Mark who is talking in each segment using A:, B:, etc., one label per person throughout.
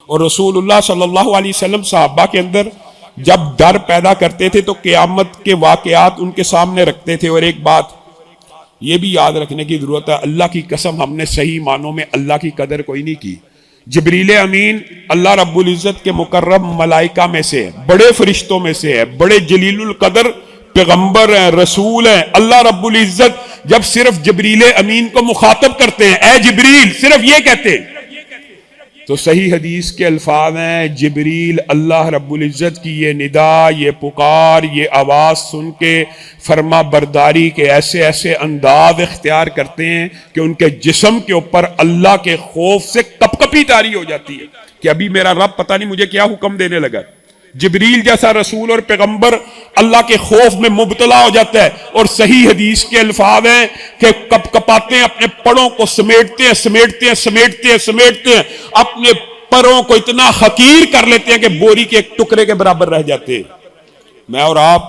A: اور رسول اللہ صلی اللہ علیہ وسلم صحابہ کے اندر جب ڈر پیدا کرتے تھے تو قیامت کے واقعات ان کے سامنے رکھتے تھے. اور ایک بات یہ بھی یاد رکھنے کی ضرورت ہے، اللہ کی قسم ہم نے صحیح معنوں میں اللہ کی قدر کوئی نہیں کی. جبریل امین اللہ رب العزت کے مکرم ملائکہ میں سے ہے، بڑے فرشتوں میں سے ہے، بڑے جلیل القدر پیغمبر ہیں، رسول ہیں. اللہ رب العزت جب صرف جبریل امین کو مخاطب کرتے ہیں، اے جبریل، صرف یہ کہتے ہیں، تو صحیح حدیث کے الفاظ ہیں جبریل اللہ رب العزت کی یہ ندا، یہ پکار، یہ آواز سن کے فرما برداری کے ایسے ایسے انداز اختیار کرتے ہیں کہ ان کے جسم کے اوپر اللہ کے خوف سے کپ کپی طاری ہو جاتی ہے کہ ابھی میرا رب پتہ نہیں مجھے کیا حکم دینے لگا. جبریل جیسا رسول اور پیغمبر اللہ کے خوف میں مبتلا ہو جاتا ہے. اور صحیح حدیث کے الفاظ ہیں کہ کپ کپاتے ہیں، اپنے پڑوں کو سمیٹتے ہیں، اپنے پروں کو اتنا حقیر کر لیتے ہیں کہ بوری کے ایک ٹکڑے کے برابر رہ جاتے ہیں. میں اور آپ،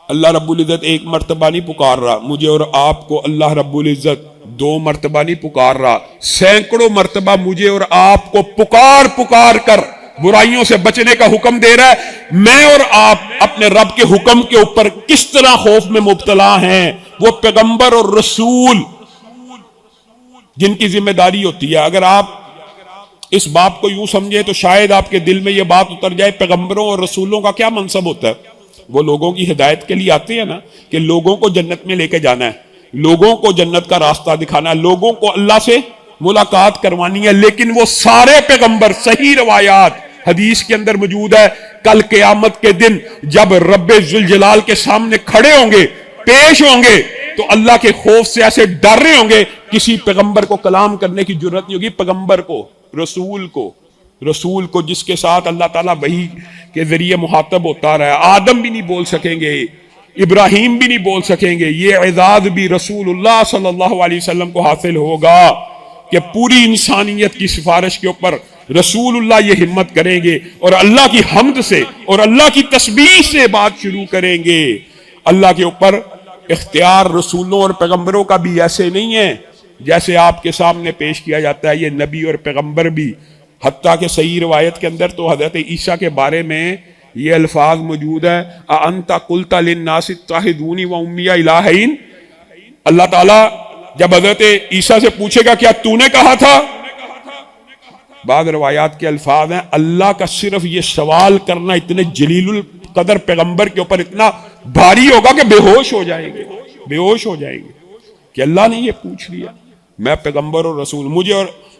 A: اللہ رب العزت ایک مرتبہ نہیں پکار رہا، مجھے اور آپ کو اللہ رب العزت 2 مرتبہ نہیں پکار رہا، سینکڑوں مرتبہ مجھے اور آپ کو پکار کر برائیوں سے بچنے کا حکم دے رہا ہے. میں اور آپ اپنے رب کے حکم کے اوپر کس طرح خوف میں مبتلا ہیں. وہ پیغمبر اور رسول جن کی ذمہ داری ہوتی ہے. اگر آپ اس بات کو یوں سمجھے تو شاید آپ کے دل میں یہ بات اتر جائے پیغمبروں اور رسولوں کا کیا منصب ہوتا ہے. وہ لوگوں کی ہدایت کے لیے آتے ہیں نا، کہ لوگوں کو جنت میں لے کے جانا ہے، لوگوں کو جنت کا راستہ دکھانا ہے، لوگوں کو اللہ سے ملاقات کروانی ہے. لیکن وہ سارے پیغمبر، صحیح روایات حدیث کے اندر موجود ہے، کل قیامت کے دن جب رب ذوالجلال کے سامنے کھڑے ہوں گے، پیش ہوں گے، تو اللہ کے خوف سے ایسے ڈر رہے ہوں گے، کسی پیغمبر کو کلام کرنے کی جرت نہیں ہوگی. پیغمبر کو، رسول کو جس کے ساتھ اللہ تعالیٰ وحی کے ذریعے مخاطب ہوتا رہا. آدم بھی نہیں بول سکیں گے، ابراہیم بھی نہیں بول سکیں گے. یہ اعزاز بھی رسول اللہ صلی اللہ علیہ وسلم کو حاصل ہوگا کہ پوری انسانیت کی سفارش کے اوپر رسول اللہ یہ ہمت کریں گے اور اللہ کی حمد سے اور اللہ کی تسبیح سے بات شروع کریں گے. اللہ کے اوپر اختیار رسولوں اور پیغمبروں کا بھی ایسے نہیں ہے جیسے آپ کے سامنے پیش کیا جاتا ہے. یہ نبی اور پیغمبر بھی، حتیٰ کہ صحیح روایت کے اندر تو حضرت عیسیٰ کے بارے میں یہ الفاظ موجود ہے، اَأَنْتَ قُلْتَ لِلنَّاسِ اتَّخِذُونِي وَأُمِّيَ إِلَٰهَيْنِ. اللہ تعالیٰ جب حضرت عیسیٰ سے پوچھے گا کیا تو نے کہا تھا، بعض روایات کے الفاظ ہیں اللہ کا صرف یہ سوال کرنا اتنے جلیل القدر پیغمبر کے اوپر اتنا بھاری ہوگا کہ بے ہوش ہو جائیں گے کہ اللہ نے یہ پوچھ لیا. میں پیغمبر اور رسول،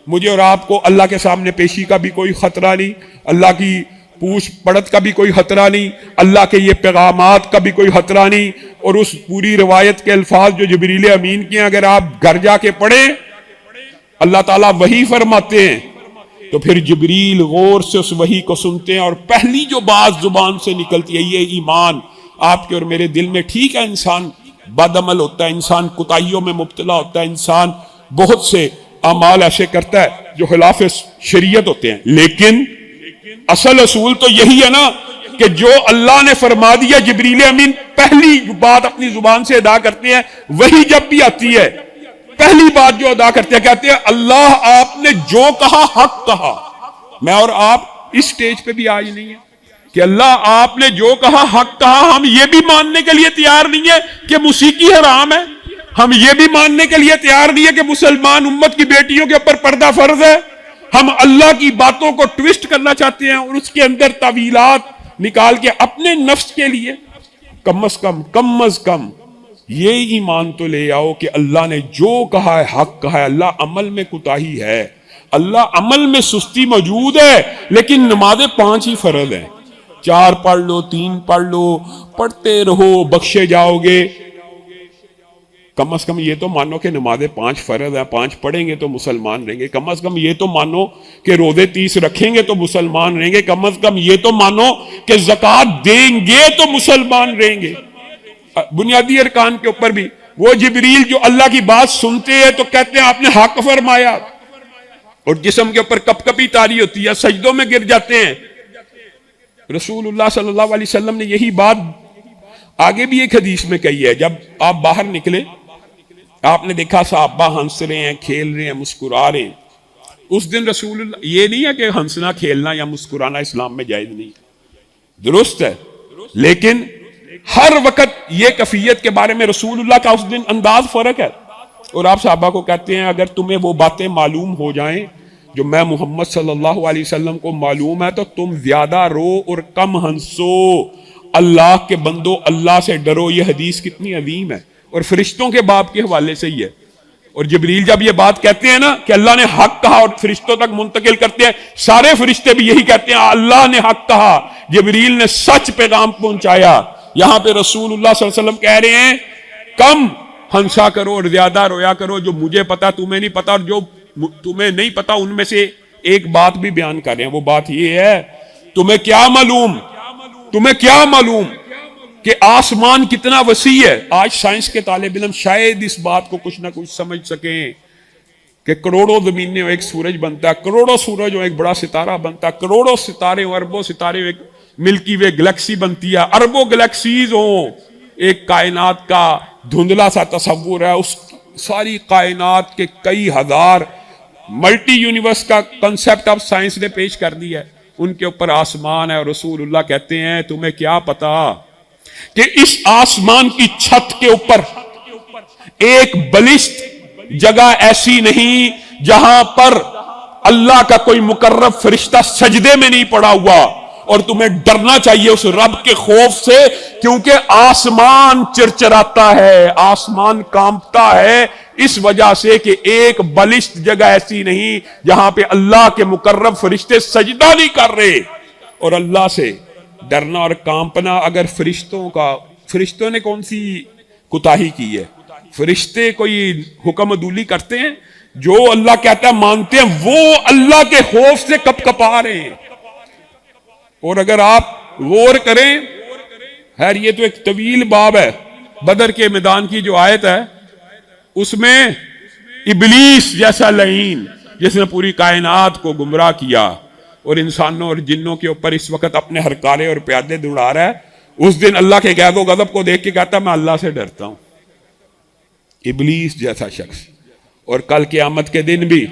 A: مجھے اور آپ کو اللہ کے سامنے پیشی کا بھی کوئی خطرہ نہیں، اللہ کی پوچھ پڑت کا بھی کوئی خطرہ نہیں، اللہ کے یہ پیغامات کا بھی کوئی خطرہ نہیں. اور اس پوری روایت کے الفاظ جو جبریل امین کے ہیں اگر آپ گھر جا کے پڑھیں، اللہ تعالیٰ وحی فرماتے ہیں تو پھر جبریل غور سے اس وحی کو سنتے ہیں اور پہلی جو بات زبان سے نکلتی ہے یہ ایمان آپ کے اور میرے دل میں. ٹھیک ہے انسان بد عمل ہوتا ہے، انسان کوتاہیوں میں مبتلا ہوتا ہے، انسان بہت سے اعمال ایسے کرتا ہے جو خلاف شریعت ہوتے ہیں، لیکن اصل اصول تو یہی ہے نا کہ جو اللہ نے فرما دیا جبریل امین پہلی بات اپنی زبان سے ادا کرتے ہیں. وہی جب بھی آتی ہے پہلی بات جو ادا کرتے ہیں کہتے ہیں اللہ آپ نے جو کہا حق کہا. میں اور آپ اس سٹیج پہ بھی آج نہیں ہے کہ اللہ آپ نے جو کہا حق کہا. ہم یہ بھی ماننے کے لیے تیار نہیں ہے کہ موسیقی حرام ہے، ہم یہ بھی ماننے کے لیے تیار نہیں ہے کہ مسلمان امت کی بیٹیوں کے اوپر پردہ فرض ہے. ہم اللہ کی باتوں کو ٹویسٹ کرنا چاہتے ہیں اور اس کے اندر تعویلات نکال کے اپنے نفس کے لیے کم از کم یہ ایمان تو لے آؤ کہ اللہ نے جو کہا ہے حق کہا ہے. اللہ عمل میں کوتاہی ہے، اللہ عمل میں سستی موجود ہے، لیکن نمازیں 5 ہی فرض ہیں. 4 پڑھ لو، 3 پڑھ لو، پڑھتے رہو، بخشے جاؤ گے. کم از کم یہ تو مانو کہ نمازیں 5 فرض ہیں، 5 پڑھیں گے تو مسلمان رہیں گے. کم از کم یہ تو مانو کہ روزے 30 رکھیں گے تو مسلمان رہیں گے. کم از کم یہ تو مانو کہ زکوٰۃ دیں گے تو مسلمان رہیں گے. بنیادی ارکان کے اوپر بھی وہ جبریل جو اللہ کی بات سنتے ہیں تو کہتے ہیں آپ نے حق فرمایا، اور جسم کے اوپر کپ کپی طاری ہوتی ہے، سجدوں میں گر جاتے ہیں. رسول اللہ صلی اللہ علیہ وسلم نے یہی بات آگے بھی ایک حدیث میں کہی ہے. جب آپ باہر نکلے آپ نے دیکھا صحابہ ہنس رہے ہیں، کھیل رہے ہیں، مسکرا رہے ہیں. اس دن رسول اللہ، یہ نہیں ہے کہ ہنسنا کھیلنا یا مسکرانا اسلام میں جائز نہیں، درست ہے، لیکن ہر وقت یہ کیفیت کے بارے میں رسول اللہ کا اس دن انداز فرق ہے. اور آپ صحابہ کو کہتے ہیں اگر تمہیں وہ باتیں معلوم ہو جائیں جو میں محمد صلی اللہ علیہ وسلم کو معلوم ہے تو تم زیادہ رو اور کم ہنسو، اللہ کے بندو اللہ سے ڈرو. یہ حدیث کتنی عظیم ہے اور فرشتوں کے باب کے حوالے سے ہی ہے. اور جبریل جب یہ بات کہتے ہیں نا کہ اللہ نے حق کہا اور فرشتوں تک منتقل کرتے ہیں، سارے فرشتے بھی یہی کہتے ہیں اللہ نے حق کہا، جبریل نے سچ پیغام پہنچایا. یہاں پہ رسول اللہ صلی اللہ علیہ وسلم کہہ رہے ہیں کم ہنسا کرو اور زیادہ رویا کرو، جو مجھے پتا تمہیں نہیں پتا، اور جو تمہیں نہیں پتا ان میں سے ایک بات بھی بیان کر رہے ہیں. وہ بات یہ ہے تمہیں کیا معلوم کہ آسمان کتنا وسیع ہے. آج سائنس کے طالب علم شاید اس بات کو کچھ نہ کچھ سمجھ سکیں کہ کروڑوں زمینیں ایک سورج بنتا ہے، کروڑوں سورج ایک بڑا ستارہ بنتا ہے، کروڑوں ستارے اور اربوں ستارے ایک ملکی وے گلیکسی بنتی ہے، اربوں گلیکسیز ہوں. ایک کائنات کا دھندلا سا تصور ہے، اس ساری کائنات کے کئی ہزار ملٹی یونیورس کا کنسپٹ اب سائنس نے پیش کر دیا ہے، ان کے اوپر آسمان ہے. اور رسول اللہ کہتے ہیں تمہیں کیا پتا کہ اس آسمان کی چھت کے اوپر ایک بلشت جگہ ایسی نہیں جہاں پر اللہ کا کوئی مقرب فرشتہ سجدے میں نہیں پڑا ہوا. اور تمہیں ڈرنا چاہیے اس رب کے خوف سے، کیونکہ آسمان چرچراتا ہے، آسمان کانپتا ہے اس وجہ سے کہ ایک بلشت جگہ ایسی نہیں جہاں پہ اللہ کے مقرب فرشتے سجدہ نہیں کر رہے. اور اللہ سے ڈرنا اور کانپنا، اگر فرشتوں نے کون سی کوتاہی کی ہے؟ فرشتے کوئی حکم عدولی کرتے ہیں؟ جو اللہ کہتا ہے مانتے ہیں، وہ اللہ کے خوف سے کپ کپا رہے ہیں. اور اگر آپ غور کریں، خیر یہ تو ایک طویل باب ہے، بدر کے میدان کی جو آیت ہے اس میں ابلیس جیسا لعین جس نے پوری کائنات کو گمراہ کیا اور انسانوں اور جنوں کے اوپر اس وقت اپنے ہرکارے اور پیادے دوڑا رہا ہے، اس دن اللہ کے غضب و غضب کو دیکھ کے کہتا ہے میں اللہ سے ڈرتا ہوں. ابلیس جیسا شخص. اور کل قیامت کے دن بھی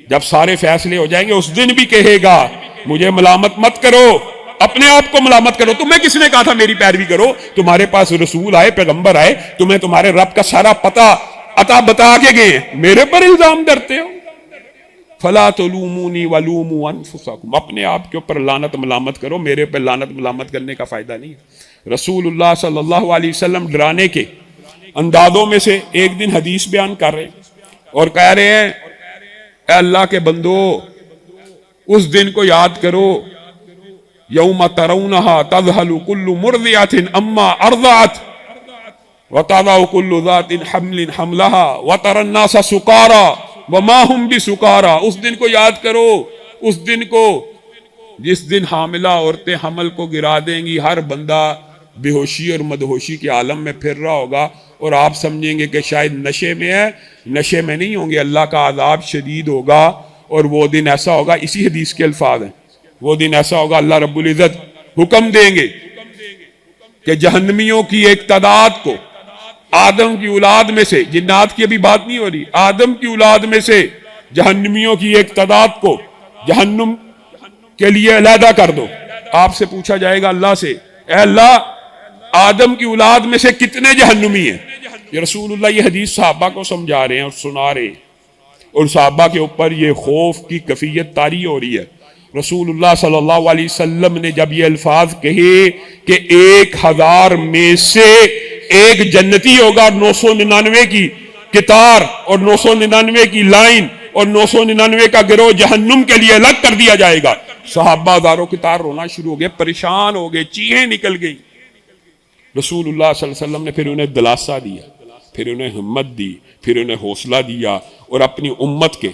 A: جب سارے فیصلے ہو جائیں گے اس دن بھی کہے گا مجھے ملامت مت کرو، اپنے آپ کو ملامت کرو. تمہیں کس نے کہا تھا میری پیروی کرو؟ تمہارے پاس رسول آئے، پیغمبر آئے، تمہیں تمہارے رب کا سارا پتہ عطا بتا کے گئے، میرے پر الزام ڈرتے ہو. فلا تلومونی ولوموا انفسکم، اپنے آپ کے اوپر لعنت ملامت کرو، میرے پر لعنت ملامت کرنے کا فائدہ نہیں. رسول اللہ صلی اللہ علیہ وسلم ڈرانے کے اندازوں میں سے ایک دن حدیث بیان کر رہے اور کہہ رہے ہیں اے اللہ کے بندو اس دن کو یاد کرو، یوم ترونہا تذہل کل مرضعۃ اما ارضعت وتضع کل ذات حمل حملہا وتری الناس سکارا وما ہم بسکارا. اس دن کو یاد کرو، اس دن کو جس دن حاملہ عورتیں حمل کو گرا دیں گی، ہر بندہ بے ہوشی اور مدہوشی کے عالم میں پھر رہا ہوگا اور آپ سمجھیں گے کہ شاید نشے میں ہے، نشے میں نہیں ہوں گے، اللہ کا عذاب شدید ہوگا. اور وہ دن ایسا ہوگا، اسی حدیث کے الفاظ ہیں، وہ دن ایسا ہوگا اللہ رب العزت حکم دیں گے کہ جہنمیوں کی ایک تعداد کو آدم کی اولاد میں سے، جنات کی ابھی بات نہیں ہو رہی، آدم کی اولاد میں سے جہنمیوں کی ایک تعداد کو جہنم کے لیے علیحدہ کر دو. آپ سے پوچھا جائے گا اللہ سے اے اللہ آدم کی اولاد میں سے کتنے جہنمی ہیں؟ یہ رسول اللہ یہ حدیث صحابہ کو سمجھا رہے ہیں اور سنا رہے ہیں، اور صحابہ کے اوپر یہ خوف کی کیفیت طاری ہو رہی ہے. رسول اللہ صلی اللہ علیہ وسلم نے جب یہ الفاظ کہے کہ 1000 میں سے ایک جنتی ہوگا، 999 کی قطار اور 999 کی لائن اور 999 کا گروہ جہنم کے لیے الگ کر دیا جائے گا، صحابہ داروں قطار رونا شروع ہو گئے، پریشان ہو گئے، چیخیں نکل گئی. رسول اللہ صلی اللہ علیہ وسلم نے پھر انہیں دلاسا دیا، پھر انہیں ہمت دی، پھر انہیں حوصلہ دیا اور اپنی امت کے،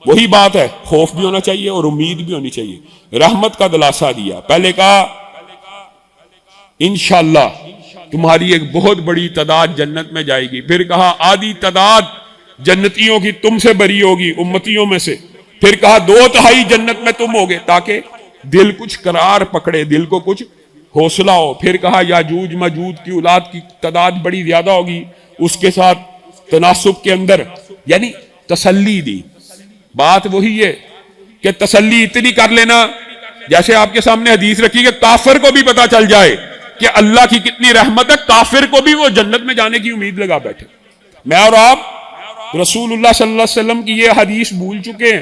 A: وہی بات ہے، خوف بھی ہونا چاہیے اور امید بھی ہونی چاہیے، رحمت کا دلاسا دیا. پہلے کہا انشاءاللہ تمہاری ایک بہت بڑی تعداد جنت میں جائے گی، پھر کہا آدھی تعداد جنتیوں کی تم سے بری ہوگی امتیوں میں سے، پھر کہا 2/3 جنت میں تم ہوگے، تاکہ دل کچھ قرار پکڑے، دل کو کچھ حوصلہ ہو. پھر کہا یاجوج ماجوج کی اولاد کی تعداد بڑی زیادہ ہوگی، اس کے ساتھ تناسب کے اندر یعنی تسلی دی. بات وہی ہے کہ تسلی اتنی کر لینا، جیسے آپ کے سامنے حدیث رکھی کہ کافر کو بھی پتا چل جائے کہ اللہ کی کتنی رحمت ہے، کافر کو بھی وہ جنت میں جانے کی امید لگا بیٹھے۔ میں اور آپ رسول اللہ صلی اللہ علیہ وسلم کی یہ حدیث بھول چکے ہیں۔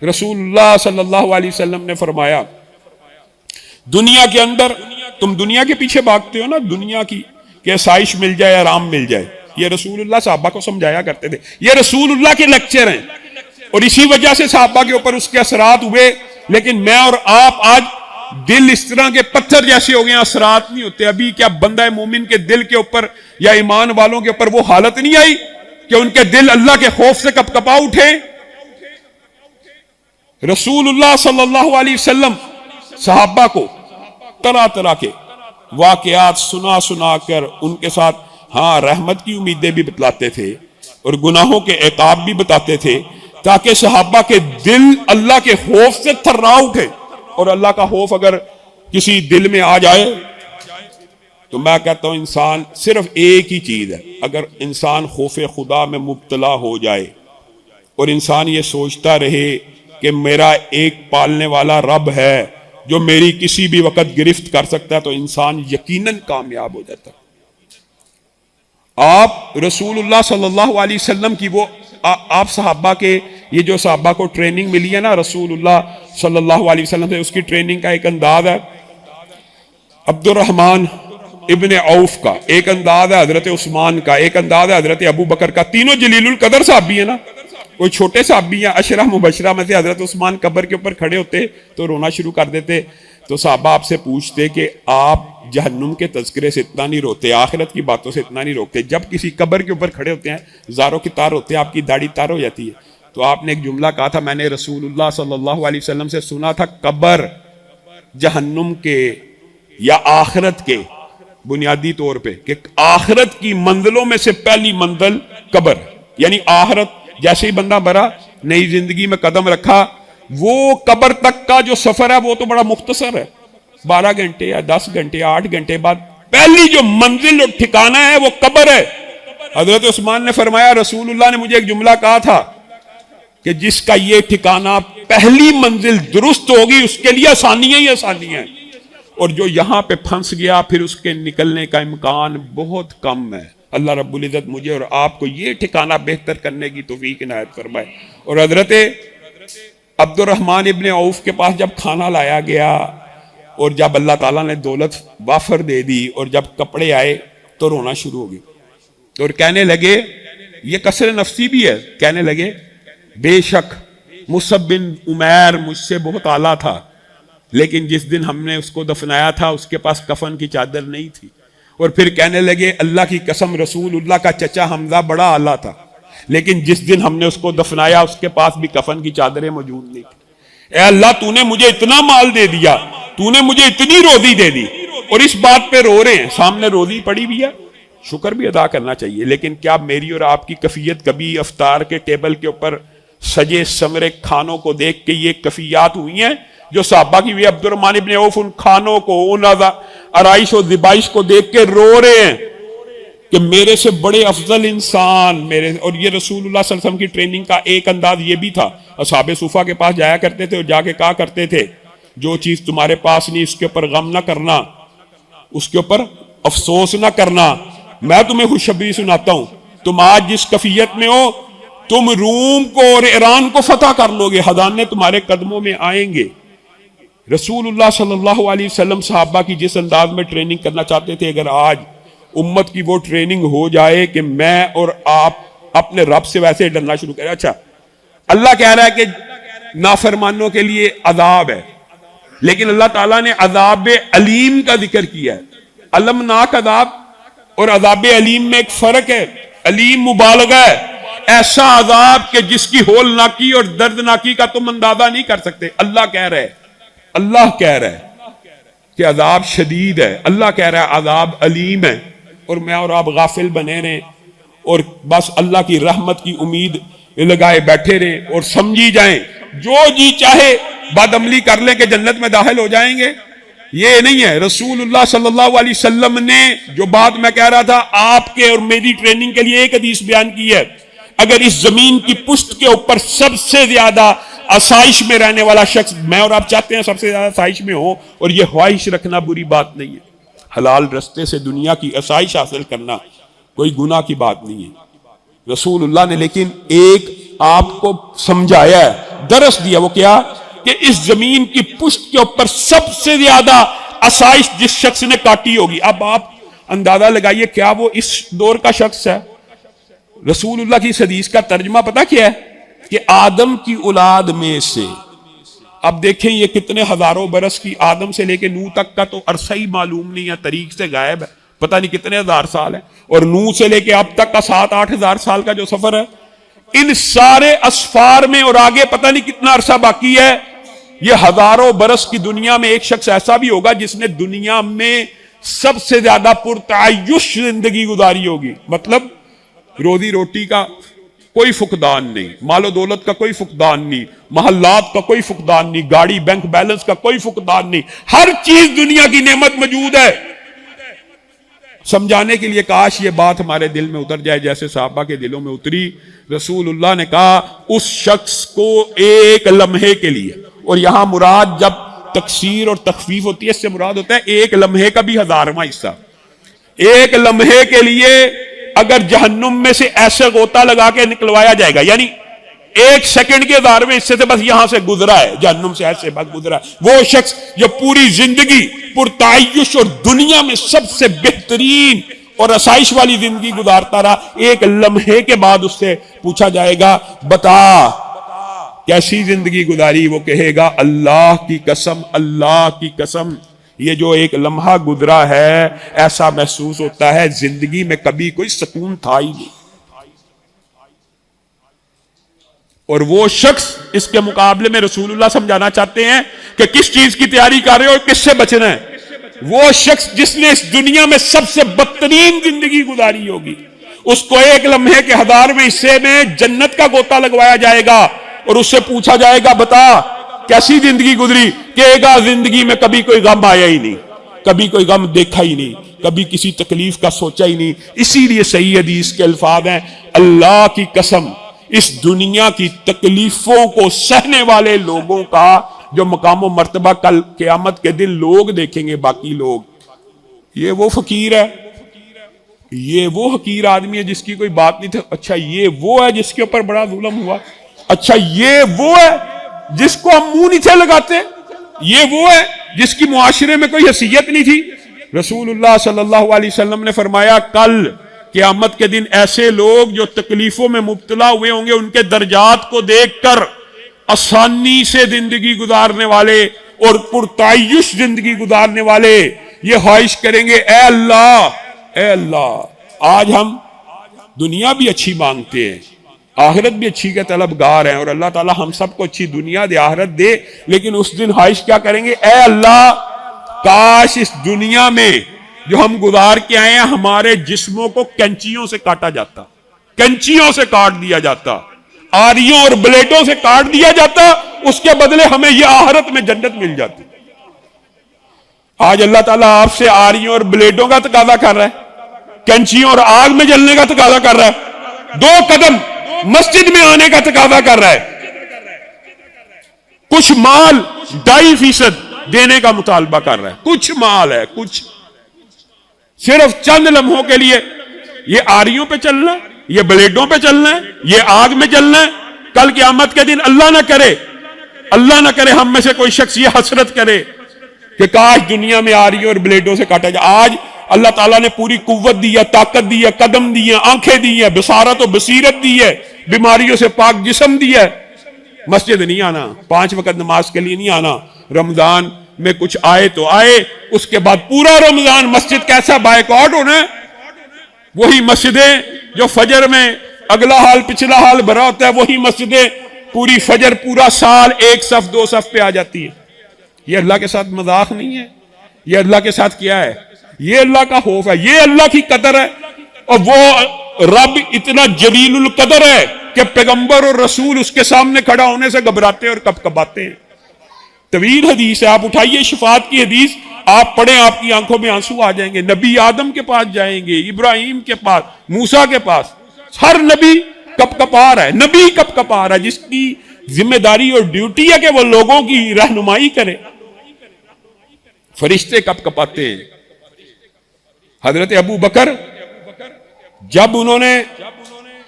A: رسول اللہ صلی اللہ علیہ وسلم نے فرمایا، دنیا کے اندر تم دنیا کے پیچھے بھاگتے ہو نا، دنیا کی کہ آسائش مل جائے، آرام مل جائے، یہ رسول اللہ صحابہ کو سمجھایا کرتے تھے۔ یہ رسول اللہ کے لیکچر ہیں، اور اسی وجہ سے صحابہ کے اوپر اس کے اثرات ہوئے۔ لیکن میں اور آپ آج دل اس طرح کے پتھر جیسے ہو گئے، اثرات نہیں ہوتے۔ ابھی کیا بندہ مومن کے دل کے اوپر یا ایمان والوں کے اوپر وہ حالت نہیں آئی کہ ان کے دل اللہ کے خوف سے کپ کپا اٹھے؟ رسول اللہ صلی اللہ علیہ وسلم صحابہ کو طرح طرح کے واقعات سنا سنا کر ان کے ساتھ رحمت کی امیدیں بھی بتلاتے تھے اور گناہوں کے عقاب بھی بتاتے تھے، تاکہ صحابہ کے دل اللہ کے خوف سے تھرا اٹھے۔ اور اللہ کا خوف اگر کسی دل میں آ جائے تو میں کہتا ہوں انسان صرف ایک ہی چیز ہے، اگر انسان خوف خدا میں مبتلا ہو جائے اور انسان یہ سوچتا رہے کہ میرا ایک پالنے والا رب ہے جو میری کسی بھی وقت گرفت کر سکتا ہے، تو انسان یقیناً کامیاب ہو جاتا ہے۔ آپ رسول اللہ صلی اللہ علیہ وسلم کی وہ آپ صحابہ کے یہ جو صحابہ کو ٹریننگ ملی ہے نا رسول اللہ صلی اللہ علیہ وسلم سے، اس کی ٹریننگ کا ایک انداز ہے عبد الرحمن ابن عوف کا، ایک انداز ہے حضرت عثمان کا، ایک انداز ہے حضرت ابو بکر کا۔ تینوں جلیل القدر صحابی ہیں نا، کوئی چھوٹے صحابی ہیں۔ عشرہ مبشرہ میں سے حضرت عثمان قبر کے اوپر کھڑے ہوتے تو رونا شروع کر دیتے، تو صحابہ آپ سے پوچھتے کہ آپ جہنم کے تذکرے سے اتنا نہیں روتے، آخرت کی باتوں سے اتنا نہیں روکتے، جب کسی قبر کے اوپر کھڑے ہوتے ہیں زاروں کی تار ہوتے ہیں، آپ کی داڑھی تار ہو جاتی ہے۔ تو آپ نے ایک جملہ کہا تھا، میں نے رسول اللہ صلی اللہ علیہ وسلم سے سنا تھا، قبر جہنم کے یا آخرت کے بنیادی طور پہ کہ آخرت کی منزلوں میں سے پہلی منزل قبر، یعنی آخرت جیسے ہی بندہ مرا، نئی زندگی میں قدم رکھا، وہ قبر تک کا جو سفر ہے وہ تو بڑا مختصر ہے، 12 گھنٹے یا 10 گھنٹے 8 گھنٹے بعد پہلی جو منزل اور ٹھکانہ ہے وہ قبر ہے۔ حضرت عثمان نے فرمایا، رسول اللہ نے مجھے ایک جملہ کہا تھا کہ جس کا یہ ٹھکانہ پہلی منزل درست ہوگی اس کے لیے آسانیاں ہی آسانیاں ہیں، اور جو یہاں پہ پھنس گیا پھر اس کے نکلنے کا امکان بہت کم ہے۔ اللہ رب العزت مجھے اور آپ کو یہ ٹھکانہ بہتر کرنے کی توفیق عنایت فرمائے۔ اور حضرت عبد الرحمن ابن عوف کے پاس جب کھانا لایا گیا اور جب اللہ تعالیٰ نے دولت وافر دے دی اور جب کپڑے آئے تو رونا شروع ہو گئی اور کہنے لگے، یہ کسر نفسی بھی ہے، کہنے لگے بے شک مصعب بن عمیر مجھ سے بہت اعلیٰ تھا، لیکن جس دن ہم نے اس کو دفنایا تھا اس کے پاس کفن کی چادر نہیں تھی۔ اور پھر کہنے لگے، اللہ کی قسم رسول اللہ کا چچا حمزہ بڑا اعلیٰ تھا، لیکن جس دن ہم نے اس کو دفنایا اس کے پاس بھی کفن کی چادریں موجود نہیں تھی۔ اے اللہ، تو نے مجھے اتنا مال دے دیا، تو نے مجھے اتنی روزی دے دی، اور اس بات پہ رو رہے ہیں، سامنے روزی پڑی بھی ہے، شکر بھی ادا کرنا چاہیے، لیکن کیا میری اور آپ کی کفیت کبھی افطار کے ٹیبل کے اوپر سجے سمرے کھانوں کو دیکھ کے یہ کفیات ہوئی ہیں جو صحابہ کی ہوئی؟ عبد الرحمن ابن عوف ان کھانوں کو، ان آرائش و ذبائش کو دیکھ کے رو رہے ہیں کہ میرے سے بڑے افضل انسان میرے۔ اور یہ رسول اللہ صلی اللہ علیہ وسلم کی ٹریننگ کا ایک انداز یہ بھی تھا، اصحاب صوفہ کے پاس جایا کرتے تھے اور جا کے کہا کرتے تھے، جو چیز تمہارے پاس نہیں اس کے اوپر غم نہ کرنا، اس کے اوپر افسوس نہ کرنا، میں تمہیں خوشخبری سناتا ہوں، تم آج جس کفیت میں ہو تم روم کو اور ایران کو فتح کر لو گے، خزانے تمہارے قدموں میں آئیں گے۔ رسول اللہ صلی اللہ علیہ وسلم صحابہ کی جس انداز میں ٹریننگ کرنا چاہتے تھے، اگر آج امت کی وہ ٹریننگ ہو جائے کہ میں اور آپ اپنے رب سے ویسے ڈرنا شروع کریں۔ اچھا، اللہ کہہ رہا ہے کہ نافرمانوں کے لیے عذاب ہے، لیکن اللہ تعالیٰ نے عذاب علیم کا ذکر کیا ہے۔ المناک عذاب اور عذاب علیم میں ایک فرق ہے، علیم مبالغہ ہے، ایسا عذاب کہ جس کی ہولناکی اور دردناکی کا تم اندازہ نہیں کر سکتے۔ اللہ کہہ رہا ہے کہ عذاب شدید ہے، اللہ کہہ رہا ہے عذاب علیم ہے، اور میں اور آپ غافل بنے رہیں اور بس اللہ کی رحمت کی امید لگائے بیٹھے رہیں اور سمجھی جائیں جو جی چاہے بد عملی کر لیں کہ جنت میں داخل ہو جائیں گے۔ یہ نہیں ہے۔ رسول اللہ صلی اللہ علیہ وسلم نے جو بات میں کہہ رہا تھا آپ کے اور میری ٹریننگ کے لیے ایک حدیث بیان کی ہے، اگر اس زمین کی پشت کے اوپر سب سے زیادہ آسائش میں رہنے والا شخص، میں اور آپ چاہتے ہیں سب سے زیادہ آسائش میں ہو، اور یہ خواہش رکھنا بری بات نہیں ہے، حلال رستے سے دنیا کی آسائش حاصل کرنا کوئی گناہ کی بات نہیں ہے۔ رسول اللہ نے لیکن ایک آپ کو سمجھایا ہے، درس دیا، وہ کیا کہ اس زمین کی پشت کے اوپر سب سے زیادہ آسائش جس شخص نے کاٹی ہوگی، اب آپ اندازہ لگائیے کیا وہ اس دور کا شخص ہے؟ رسول اللہ کی اس حدیث کا ترجمہ پتہ کیا ہے کہ آدم کی اولاد میں سے، اب دیکھیں یہ کتنے ہزاروں برس کی، آدم سے لے کے نوح تک کا تو عرصہ ہی معلوم نہیں ہے، تاریخ سے غائب ہے، پتہ نہیں کتنے ہزار سال ہے، اور نوح سے لے کے اب تک کا 7-8 ہزار سال کا جو سفر ہے، ان سارے اسفار میں اور آگے پتہ نہیں کتنا عرصہ باقی ہے۔ یہ ہزاروں برس کی دنیا میں ایک شخص ایسا بھی ہوگا جس نے دنیا میں سب سے زیادہ پرتعیش زندگی گزاری ہوگی، مطلب روزی روٹی کا کوئی فقدان نہیں، مال و دولت کا کوئی فقدان نہیں، محلات کا کوئی فقدان نہیں، گاڑی بینک بیلنس کا کوئی فقدان نہیں، ہر چیز دنیا کی نعمت موجود ہے۔ سمجھانے کے لیے کاش یہ بات ہمارے دل میں اتر جائے جیسے صحابہ کے دلوں میں اتری۔ رسول اللہ نے کہا اس شخص کو ایک لمحے کے لیے، اور یہاں مراد جب تکثیر اور تخفیف ہوتی ہے اس سے مراد ہوتا ہے ایک لمحے کا بھی 1000واں حصہ، ایک لمحے کے لیے اگر جہنم میں سے ایسے غوطہ لگا کے نکلوایا جائے گا، یعنی ایک سیکنڈ کے 1000ویں حصے سے بس یہاں سے گزرا ہے، جہنم سے ایسے بس گزرا ہے، وہ شخص جو پوری زندگی پرتعیش اور دنیا میں سب سے بہترین اور آسائش والی زندگی گزارتا رہا، ایک لمحے کے بعد اس سے پوچھا جائے گا بتا کیسی زندگی گزاری، وہ کہے گا اللہ کی قسم، اللہ کی قسم یہ جو ایک لمحہ گزرا ہے ایسا محسوس ہوتا ہے زندگی میں کبھی کوئی سکون تھا ہی نہیں۔ اور وہ شخص اس کے مقابلے میں رسول اللہ سمجھانا چاہتے ہیں کہ کس چیز کی تیاری کر رہے ہو اور کس سے بچنا ہے، وہ شخص جس نے اس دنیا میں سب سے بدترین زندگی گزاری ہوگی، اس کو ایک لمحے کے 1000ویں حصے میں جنت کا غوطہ لگوایا جائے گا اور اس سے پوچھا جائے گا بتا کیسی زندگی گزری، کہے گا زندگی میں کبھی کوئی غم آیا ہی نہیں، کبھی کوئی غم دیکھا ہی نہیں، کبھی کسی تکلیف کا سوچا ہی نہیں۔ اسی لیے صحیح حدیث کے الفاظ ہیں اللہ کی قسم اس دنیا کی تکلیفوں کو سہنے والے لوگوں کا جو مقام و مرتبہ کل قیامت کے دن لوگ دیکھیں گے، باقی لوگ، یہ وہ فقیر ہے، یہ وہ حقیر آدمی ہے جس کی کوئی بات نہیں تھی، اچھا یہ وہ ہے جس کے اوپر بڑا ظلم ہوا، اچھا یہ وہ ہے جس کو ہم منہ نہیں تھے لگاتے، یہ وہ ہے جس کی معاشرے میں کوئی حیثیت نہیں تھی۔ رسول اللہ صلی اللہ علیہ وسلم نے فرمایا کل قیامت کے دن ایسے لوگ جو تکلیفوں میں مبتلا ہوئے ہوں گے، ان کے درجات کو دیکھ کر آسانی سے زندگی گزارنے والے اور پرتعیش زندگی گزارنے والے یہ خواہش کریں گے اے اللہ، اے اللہ، آج ہم دنیا بھی اچھی مانگتے ہیں، آخرت بھی اچھی کے طلبگار ہیں، اور اللہ تعالی ہم سب کو اچھی دنیا دے، آخرت دے، لیکن اس دن خواہش کیا کریں گے اے اللہ کاش اس دنیا میں جو ہم گزار کے آئے ہیں ہمارے جسموں کو کینچیوں سے کاٹا جاتا، کینچیوں سے کاٹ دیا جاتا، آریوں اور بلیڈوں سے کاٹ دیا جاتا، اس کے بدلے ہمیں یہ آخرت میں جنت مل جاتی۔ آج اللہ تعالیٰ آپ سے آریوں اور بلیڈوں کا تقاضا کر رہا ہے، کینچیوں اور آگ میں جلنے کا تقاضا کر رہا ہے، 2 قدم مسجد میں آنے کا تقاضا کر رہا ہے، کچھ مال 2.5% دینے کا مطالبہ کر رہا ہے، کچھ مال ہے، کچھ صرف چند لمحوں کے لیے یہ آریوں پہ چلنا ہے، یہ بلیڈوں پہ چلنا ہے، یہ آگ میں چلنا ہے۔ کل قیامت کے دن اللہ نہ کرے ہم میں سے کوئی شخص یہ حسرت کرے کہ کاش دنیا میں آریوں اور بلیڈوں سے کاٹا جائے۔ آج اللہ تعالیٰ نے پوری قوت دی ہے، طاقت دی ہے، قدم دی ہے، آنکھیں دی ہیں، بصارت و بصیرت دی ہے، بیماریوں سے پاک جسم دی ہے، مسجد نہیں آنا، 5 وقت نماز کے لیے نہیں آنا، رمضان میں کچھ آئے تو آئے، اس کے بعد پورا رمضان مسجد کیسا بائیکاٹ ہونا ہے؟ وہی مسجدیں جو فجر میں اگلا حال پچھلا حال بھرا ہوتا ہے، وہی مسجدیں پوری فجر پورا سال 1 صف 2 صف پہ آ جاتی ہیں۔ یہ اللہ کے ساتھ مذاق نہیں ہے، یہ اللہ کے ساتھ کیا ہے؟ یہ اللہ کا خوف ہے، یہ اللہ کی قدر ہے، اور وہ رب اتنا جلیل القدر ہے کہ پیغمبر اور رسول اس کے سامنے کھڑا ہونے سے گھبراتے اور کپکپاتے ہیں۔ طویل حدیث ہے، آپ اٹھائیے شفاعت کی حدیث، آپ پڑھیں آپ کی آنکھوں میں آنسو آ جائیں گے۔ نبی آدم کے پاس جائیں گے، ابراہیم کے پاس، موسیٰ کے پاس، ہر نبی کپ کپا رہا ہے، نبی کپ کپا رہا ہے، جس کی ذمہ داری اور ڈیوٹی ہے کہ وہ لوگوں کی رہنمائی کرے، فرشتے کپ کپاتے ہیں۔ حضرت ابو بکر جب انہوں نے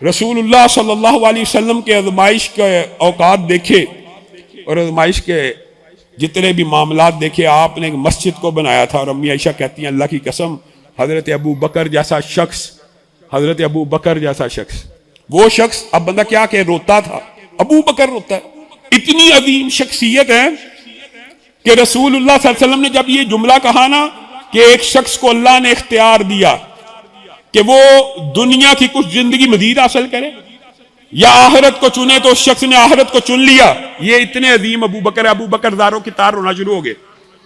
A: رسول اللہ صلی اللہ علیہ وسلم کے آزمائش کے اوقات دیکھے اور آزمائش کے جتنے بھی معاملات دیکھے، آپ نے ایک مسجد کو بنایا تھا، اور امی عائشہ کہتی ہیں اللہ کی قسم حضرت ابو بکر جیسا شخص، حضرت ابو بکر جیسا شخص، وہ شخص اب بندہ کیا کہ روتا تھا، ابو بکر روتا ہے، اتنی عظیم شخصیت ہے کہ رسول اللہ صلی اللہ علیہ وسلم نے جب یہ جملہ کہا نا کہ ایک شخص کو اللہ نے اختیار دیا کہ وہ دنیا کی کچھ زندگی مزید حاصل کرے یا آخرت کو چنے، تو اس شخص نے آخرت کو چن لیا، یہ اتنے عظیم ابو بکر زاروں کی تار رونا شروع ہو گئے۔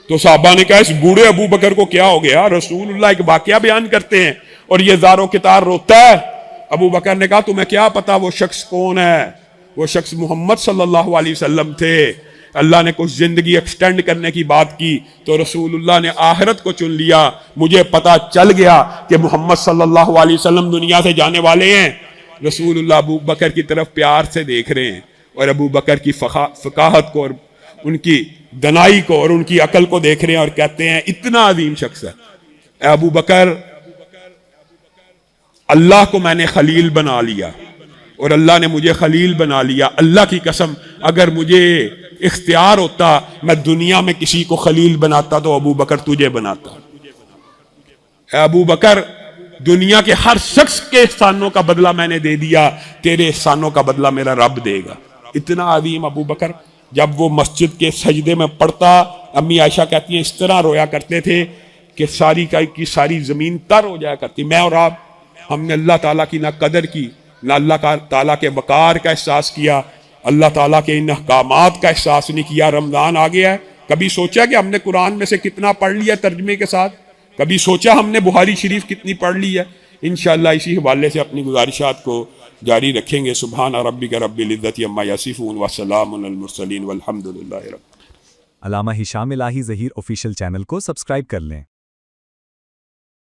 A: تو صحابہ نے کہا اس بوڑھے ابو بکر کو کیا ہو گیا؟ رسول اللہ ایک واقعہ بیان کرتے ہیں اور یہ زاروں کی تار روتا ہے۔ ابو بکر نے کہا تمہیں کیا پتا وہ شخص کون ہے؟ وہ شخص محمد صلی اللہ علیہ وسلم تھے۔ اللہ نے کچھ زندگی ایکسٹینڈ کرنے کی بات کی تو رسول اللہ نے آخرت کو چن لیا۔ مجھے پتا چل گیا کہ محمد صلی اللہ علیہ وسلم دنیا سے جانے والے ہیں۔ رسول اللہ ابو بکر کی طرف پیار سے دیکھ رہے ہیں اور ابو بکر کی فقاہت کو اور ان کی دنائی کو اور ان کی عقل کو دیکھ رہے ہیں اور کہتے ہیں اتنا عظیم شخص ہے۔ اے ابو بکر، اللہ کو میں نے خلیل بنا لیا اور اللہ نے مجھے خلیل بنا لیا۔ اللہ کی قسم اگر مجھے اختیار ہوتا میں دنیا میں کسی کو خلیل بناتا تو ابو بکر تجھے بناتا۔ اے ابو بکر، دنیا کے ہر شخص کے احسانوں کا بدلہ میں نے دے دیا، تیرے احسانوں کا بدلہ میرا رب دے گا۔ اتنا عظیم ابو بکر جب وہ مسجد کے سجدے میں پڑتا، امی عائشہ کہتی ہیں اس طرح رویا کرتے تھے کہ ساری کی ساری زمین تر ہو جایا کرتی۔ میں اور آپ، ہم نے اللہ تعالیٰ کی نہ قدر کی، نہ اللہ تعالیٰ کے وقار کا احساس کیا، اللہ تعالیٰ کے ان احکامات کا احساس نہیں کیا۔ رمضان آ گیا ہے، کبھی سوچا کہ ہم نے قرآن میں سے کتنا پڑھ لیا ترجمے کے ساتھ؟ کبھی سوچا ہم نے بخاری شریف کتنی پڑھ لی ہے؟ انشاءاللہ اسی حوالے سے اپنی گزارشات کو جاری رکھیں گے۔ سبحان ربک رب العزت عما یصفون وسلام علی المرسلین والحمد للہ رب۔
B: علامہ ہشام الہی ظہیر آفیشیل چینل کو سبسکرائب کر لیں۔